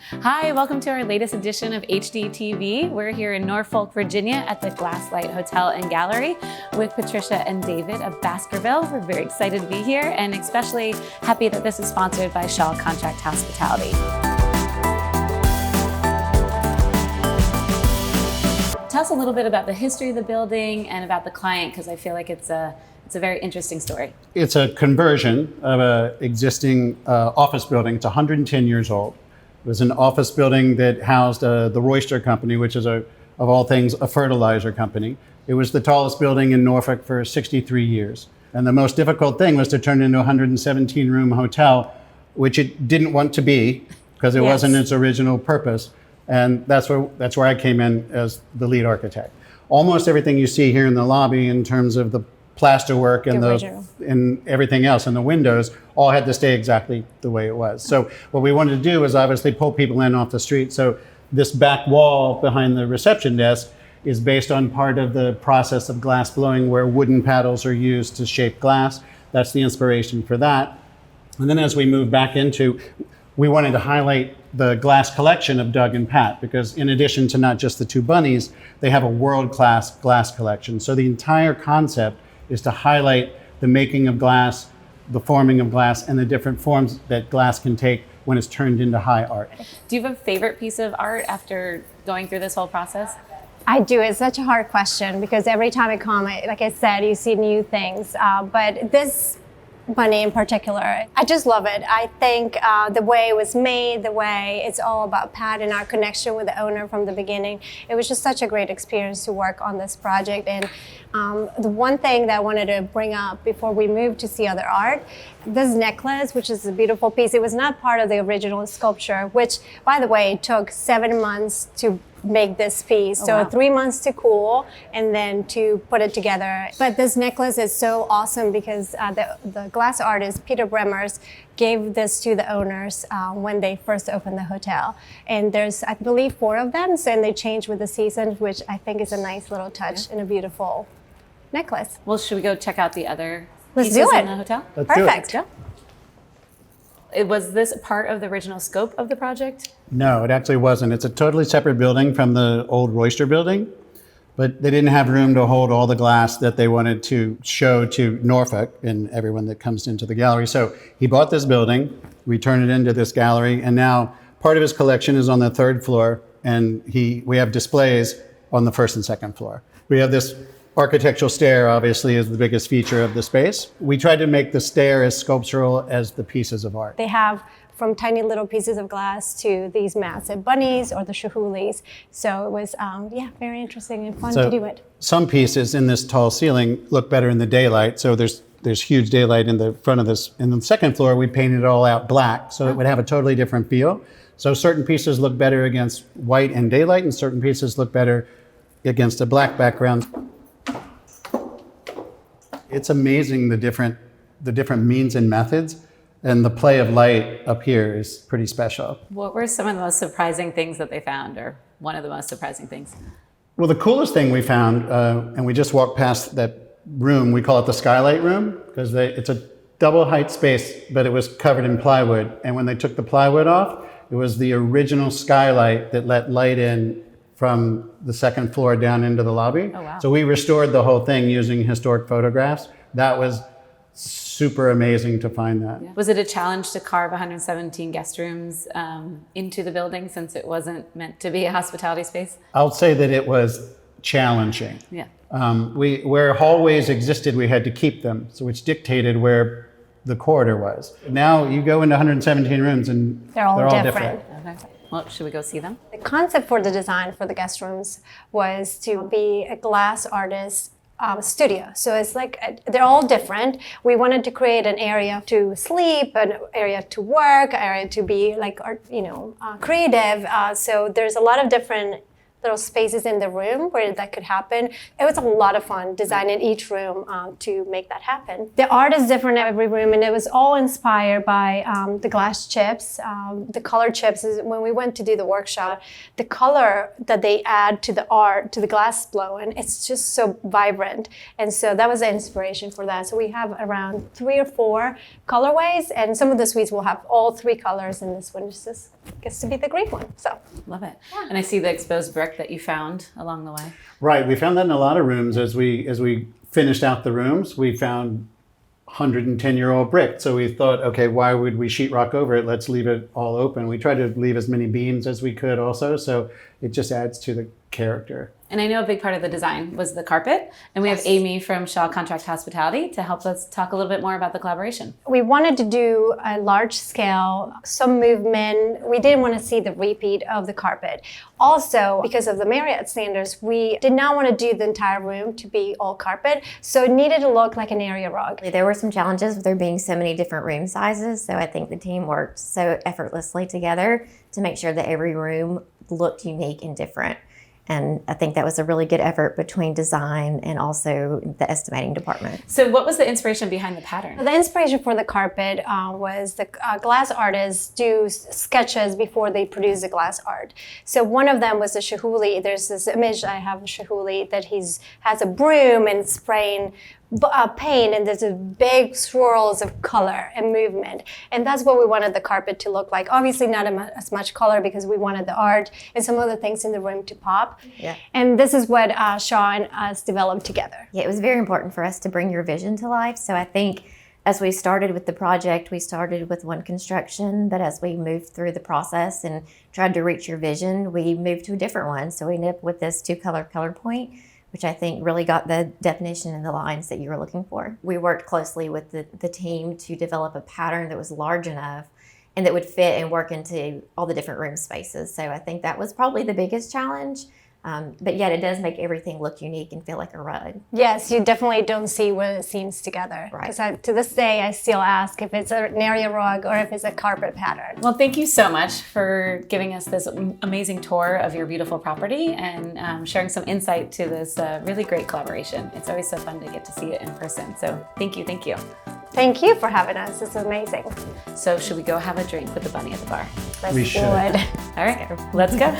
Hi, welcome to our latest edition of HDTV. We're here in Norfolk, Virginia at the Glasslight Hotel and Gallery with Patricia and David of Baskervill. We're very excited to be here and especially happy that this is sponsored by Shaw Contract Hospitality. Tell us a little bit about the history of the building and about the client, because I feel like it's a very interesting story. It's a conversion of an existing office building. It's 110 years old. It was an office building that housed the Royster Company, which is, of all things, a fertilizer company. It was the tallest building in Norfolk for 63 years. And the most difficult thing was to turn it into a 117-room hotel, which it didn't want to be because it wasn't its original purpose. And that's where I came in as the lead architect. Almost everything you see here in the lobby in terms of the plasterwork and everything else, and the windows, all had to stay exactly the way it was. So what we wanted to do was obviously pull people in off the street. So this back wall behind the reception desk is based on part of the process of glass blowing, where wooden paddles are used to shape glass. That's the inspiration for that. And then as we move back into, we wanted to highlight the glass collection of Doug and Pat, because in addition to not just the two bunnies, they have a world-class glass collection. So the entire concept is to highlight the making of glass, the forming of glass, and the different forms that glass can take when it's turned into high art. Do you have a favorite piece of art after going through this whole process? I do. It's such a hard question because every time I come, like I said, you see new things. But this bunny in particular, I just love it. I think the way it was made, the way it's all about Pat and our connection with the owner from the beginning. It was just such a great experience to work on this project. And the one thing that I wanted to bring up before we move to see other art, this necklace, which is a beautiful piece, it was not part of the original sculpture, which, by the way, took 7 months to make this piece. So 3 months to cool and then to put it together. But this necklace is so awesome because the glass artist, Peter Bremers, gave this to the owners when they first opened the hotel. And there's, I believe, 4 of them. So, and they change with the seasons, which I think is a nice little touch and a beautiful necklace. Well, should we go check out the other Let's pieces do it. in the hotel? Perfect. Was this part of the original scope of the project? No, it actually wasn't. It's a totally separate building from the old Royster building, but they didn't have room to hold all the glass that they wanted to show to Norfolk and everyone that comes into the gallery. So he bought this building, we turned it into this gallery, and now part of his collection is on the 3rd floor, and we have displays on the 1st and 2nd floor. We have this architectural stair, obviously, is the biggest feature of the space. We tried to make the stair as sculptural as the pieces of art. They have from tiny little pieces of glass to these massive bunnies or the Chihulys. So it was, very interesting and fun to do it. Some pieces in this tall ceiling look better in the daylight. So there's huge daylight in the front of this. In the 2nd floor, we painted it all out black, so it would have a totally different feel. So certain pieces look better against white and daylight, and certain pieces look better against a black background. It's amazing the different means and methods, and the play of light up here is pretty special. What were some of the most surprising things that they found, or one of the most surprising things? Well, the coolest thing we found, and we just walked past that room, we call it the skylight room, because it's a double height space, but it was covered in plywood. And when they took the plywood off, it was the original skylight that let light in from the 2nd floor down into the lobby. Oh, wow. So we restored the whole thing using historic photographs. That was super amazing to find that. Yeah. Was it a challenge to carve 117 guest rooms into the building, since it wasn't meant to be a hospitality space? I'll say that it was challenging. Yeah. Where hallways existed, we had to keep them, so which dictated where the corridor was. Now you go into 117 rooms and they're all different. Okay. Well, should we go see them? The concept for the design for the guest rooms was to be a glass artist studio. So it's like, they're all different. We wanted to create an area to sleep, an area to work, an area to be like, creative. So there's a lot of different little spaces in the room where that could happen. It was a lot of fun designing each room to make that happen. The art is different in every room, and it was all inspired by the glass chips. The color chips is when we went to do the workshop, the color that they add to the art, to the glass blowing, it's just so vibrant. And so that was the inspiration for that. So we have around 3 or 4 colorways, and some of the suites will have all 3 colors, and this one is just gets to be the great one. So Love it. And I see the exposed brick that you found along the way. Right. We found that in a lot of rooms as we finished out the rooms. We found 110-year-old brick. So we thought, okay, why would we sheetrock over it? Let's leave it all open. We tried to leave as many beams as we could also, so it just adds to the character. And I know a big part of the design was the carpet. And we have Amy from Shaw Contract Hospitality to help us talk a little bit more about the collaboration. we wanted to do a large scale, some movement. We didn't want to see the repeat of the carpet. Also, because of the Marriott standards, we did not want to do the entire room to be all carpet. So it needed to look like an area rug. There were some challenges with there being so many different room sizes, so I think the team worked so effortlessly together to make sure that every room looked unique and different. And I think that was a really good effort between design and also the estimating department. So what was the inspiration behind the pattern? The inspiration for the carpet was the glass artists do sketches before they produce the glass art. So one of them was the Chihuly. There's this image I have of Chihuly that has a broom and spraying paint, and there's a big swirls of color and movement. And that's what we wanted the carpet to look like. Obviously not as much color because we wanted the art and some other things in the room to pop. Yeah. And this is what Shaw and us developed together. Yeah, it was very important for us to bring your vision to life. So I think as we started with the project, we started with one construction, but as we moved through the process and tried to reach your vision, we moved to a different one. So we ended up with this two-color color point, which I think really got the definition and the lines that you were looking for. We worked closely with the team to develop a pattern that was large enough and that would fit and work into all the different room spaces. So I think that was probably the biggest challenge. But yet it does make everything look unique and feel like a rug. Yes, you definitely don't see when it seams together. Right. Because to this day, I still ask if it's an area rug or if it's a carpet pattern. Well, thank you so much for giving us this amazing tour of your beautiful property and sharing some insight to this really great collaboration. It's always so fun to get to see it in person. So thank you, thank you. Thank you for having us. It's amazing. So should we go have a drink with the bunny at the bar? Let's We do should. it. All right, let's go.